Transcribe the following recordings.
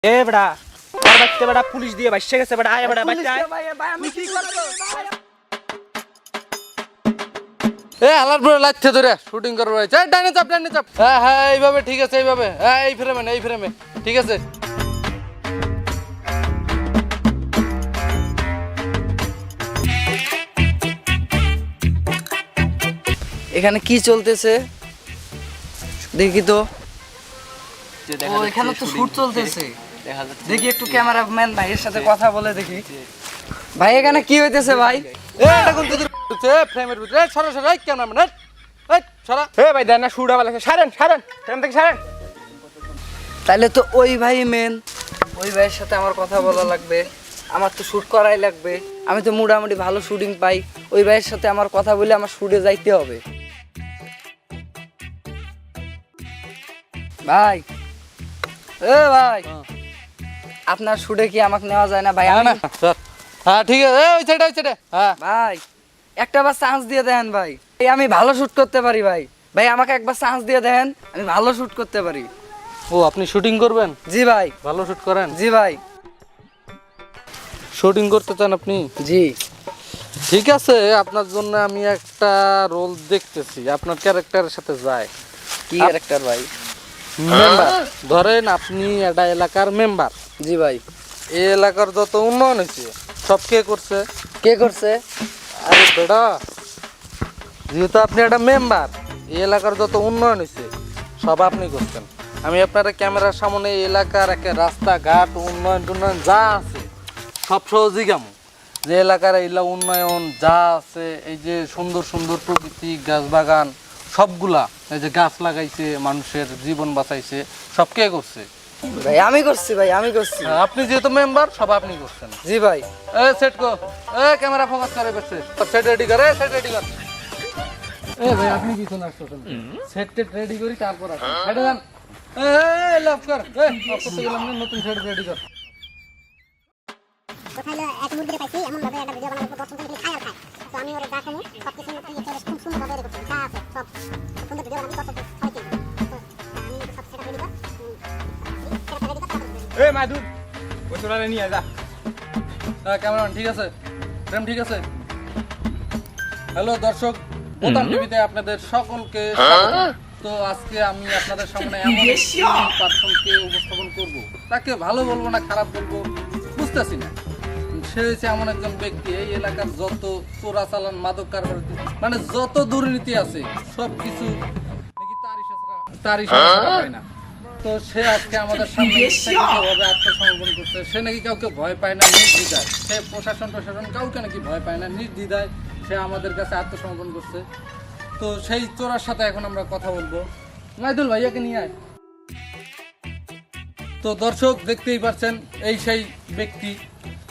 এ বড়া আর বাচ্চা বড়া পুলিশ দিয়ে বাইসে গেছে বড়া আয় বড়া বাচ্চা ভাই আমি কি করব এ আলার পরে লাগছে ধরে শুটিং করবো ডাইনে চাপ হ্যাঁ হ্যাঁ এইভাবে ঠিক আছে এইভাবে হ্যাঁ এই ফ্রেমে ঠিক আছে। এখানে কি চলতেছে দেখি তো। ও এখানে তো শুট চলতেছে, দেখি একটু ক্যামেরাম্যান ভাইয়ের সাথে কথা বলে দেখি। ভাই এখানে কি হইতেছে ভাই? এটা কোন তোদের ফ্রেমের ভিতরে সরা সরা ক্যামেরাম্যান এই সরা এ ভাই দেন না শুট আবার লাগছে সারেন ট্রেন থেকে সারেন। তাইলে তো ওই ভাই মেন, ওই ভাইয়ের সাথে আমার কথা বলা লাগবে, আমার তো শুট করাই লাগবে। আমি তো মোটামুটি ভালো শুটিং পাই, ওই ভাইয়ের সাথে আমার কথা বলে আমার শুটে যাইতে হবে। ভাই এ ভাই আপনার শুটে কি আমাকে নেওয়া যায় না ভাই? না স্যার হ্যাঁ ঠিক আছে ওই সাইডে হ্যাঁ ভাই একটা বার চান্স দিয়ে দেন ভাই, আমি ভালো শুট করতে পারি ভাই। ভাই আমাকে একবার চান্স দিয়ে দেন, আমি ভালো শুট করতে পারি। ও আপনি শুটিং করবেন? জি ভাই। ভালো শুট করেন? জি ভাই। শুটিং করতে চান আপনি? জি ঠিক আছে, আপনার জন্য আমি একটা রোল দেখতেছি আপনার ক্যারেক্টারের সাথে যায়। কি ক্যারেক্টার ভাই? মেম্বার ধরেন আপনি একটা এলাকার মেম্বার। জি ভাই। এই এলাকার যত উন্নয়ন হয়েছে সব কে করছে? কে করছে? আরে বেটা, যেহেতু আপনি একটা মেম্বার, এই এলাকার যত উন্নয়ন হয়েছে সব আপনি করছেন। আমি আপনার ক্যামেরার সামনে এই এলাকার একটা রাস্তাঘাট উন্নয়ন যা আছে সব সহজই কেমন যে এলাকার এইলা উন্নয়ন যা আছে, এই যে সুন্দর সুন্দর প্রকৃতি গাছ বাগান সবগুলা, এই যে গাছ লাগাইছে মানুষের জীবন বাঁচাইছে সব কে করছে? ভাই আমি করছি ভাই, আমি করছি। আপনি যেহেতু মেম্বার সব আপনি করছেন। জি ভাই। এ সেট কো, এ ক্যামেরা ফোকাস করে বসে সেট রেডি কর। এ ভাই আপনি কি শোনার শুনুন, সেট রেডি করি তারপর আসুন। হেডে যান, এ লক কর, এ লক করতে গেলাম না, নতুন সেট রেডি কর। কোথায় এক মুরগি পাইছি এমন ভাবে একটা ভিডিও বানাবো, দর্শক যদি খায় আর খায় তো আমি ওরা দেখাবো সবকিছু খুব সুন্দর ভাবে করছি, যা আছে সব সুন্দর ভিডিও বানাবো, দর্শক হয়তো আমি সব সেটা রেডি কর এ মাদুদ ওই তোরারে নিয়ে যা। হ্যাঁ ক্যামেরাম্যান ঠিক আছে, ফ্রেম ঠিক আছে। হ্যালো দর্শক, বোতাম টিভিতে আপনাদের সকলকে স্বাগত। তো আজকে আমি আপনাদের সামনে এমন একটি পার্সনকে উপস্থাপন করব, তাকে ভালো বলবো না খারাপ বলবো বুঝতেছি না। সে হচ্ছে এমন একজন ব্যক্তি, এই এলাকার যত চোরাচালান মাদক কারবার মানে যত দুর্নীতি আছে সব কিছু নাকি তারই সাথে হয় না। তো সে আজকে আমাদের সামনে ইচ্ছাকৃতভাবে আত্মসমর্পণ করছে। সে নাকি কাউকে ভয় পায় না, নির্দ্বিধায়। সে প্রশাসন কাউকে নাকি ভয় পায় না, নির্দ্বিধায় সে আমাদের কাছে আত্মসমর্পণ করছে। তো সেই চোরার সাথে এখন আমরা কথা বলবো। মাইদুল ভাইয়াকে নিয়ে আয়। তো দর্শক দেখতেই পাচ্ছেন এই সেই ব্যক্তি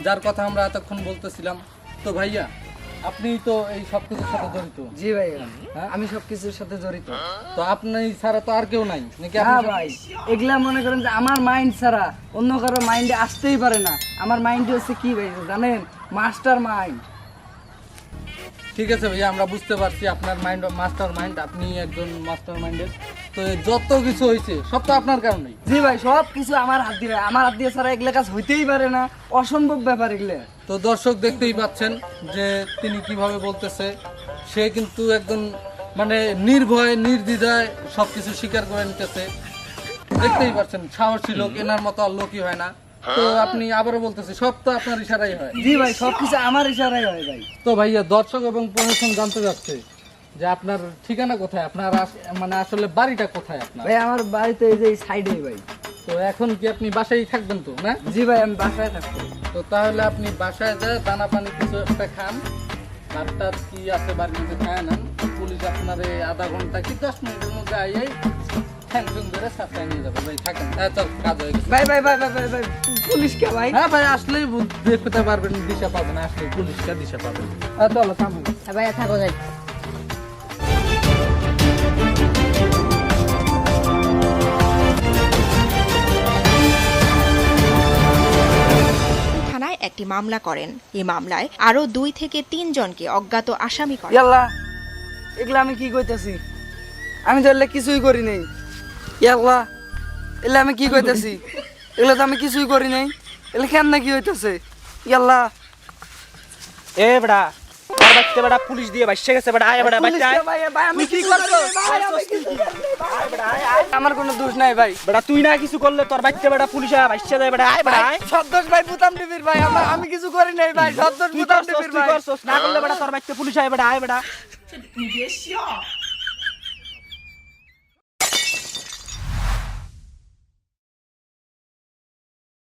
যার কথা আমরা এতক্ষণ বলতেছিলাম। তো ভাইয়া আপনি তো এই সব কিছুর সাথে জড়িত? জি ভাই, আমি সবকিছুর সাথে জড়িত। তো আপনি ছাড়া তো আর কেউ নাই নাকি? হ্যাঁ ভাই, এগুলা মনে করেন যে আমার মাইন্ড ছাড়া অন্য কারো মাইন্ডে আসতেই পারে না। আমার মাইন্ডে হচ্ছে কি ভাই জানেন, মাস্টার মাইন্ড। ঠিক আছে ভাইয়া, আমরা বুঝতে পারছি আপনার মাইন্ড মাস্টার মাইন্ড, আপনি একজন মাস্টার মাইন্ডের। তো যত কিছু হয়েছে সব তো আপনার কারণেই। জি ভাই, সব কিছু আমার হাত দিয়ে, আমার হাত দিয়ে ছাড়া এগুলা কাজ হইতেই পারে না, অসম্ভব ব্যাপার এগুলা। তো দর্শক দেখতেই পাচ্ছেন যে তিনি কিভাবে বলতেছে। সে কিন্তু একদম মানে নির্ভয় নির্দ্বিধায় সবকিছু স্বীকার করে নিতেছে। দেখতেই পাচ্ছেন সাহসী লোক, এনার মতো আর লোকই হয় না। তো আপনি আবারও বলতেছে সব তো আপনার ইশারাই হয়। জি ভাই, সবকিছু আমার ইশারাই হয় ভাই। তো ভাইয়া দর্শক এবং প্রশাসন জানতে যাচ্ছে যে আপনার ঠিকানা কোথায়, আপনার মানে আসলে বাড়িটা কোথায় আপনার? ভাই আমার বাড়িতে এই যে এই সাইডে ভাই। তো এখন কি আপনি বাসায় থাকবেন তো না? জি ভাই, আমি বাসায় থাকবো। তো তাহলে আপনি বাসায় যায় দানা পানি কিছু একটা খান, ভাতটা কি আছে বাড়ির মধ্যে খায় নেন। পুলিশ আপনার এই আধা ঘন্টা কি 10 মিনিটের মধ্যে আইয়াই হ্যান্ডফোন ধরে সাথে নিয়ে যাবে। ভাই থাকেন, চল কাজ হয়ে গেছে। ভাই ভাই ভাই ভাই ভাই ভাই পুলিশ কে ভাই? হ্যাঁ ভাই আসলেই দেখতে পারবেন, দিশা পাবেন, আসলে পুলিশকে দিশা পাবেন। চলো থামুন। ভাই থাকো যাই। থানায় একটি মামলা করেন। এই মামলায় আরো 2 থেকে 3 জনকে অজ্ঞাত আসামি করেন। ইয়াল্লা, এগুলা আমি কি কইতাছি? আমি তো এগুলা কিছুই করি নাই। ইয়াল্লা, এগুলা আমি কি কইতাছি? এগুলো তো আমি কিছুই করি নাই। এগুলো কেন নাকি হইতেছে ইয়াল্লা এ বেটা তোর বাইতে বেটা পুলিশ দিয়ে বাইসে গেছে বেটা আয় বেটা বাইতে আয় ভাই আমি কি করব ভাই আমি কি আমার কোনো দোষ নাই ভাই। বেটা তুই না কিছু করলে তোর বাইতে বেটা পুলিশ আয় বাইসে যায় বেটা আয় বেটা আয় সব দোষ ভাই বুতাম টিভির ভাই, আমি কিছু করি নাই ভাই, সব দোষ তুই বুতাম করছস টিভির ভাই। না করলে বেটা তোর বাইতে পুলিশ আয় বেটা আয় বেটা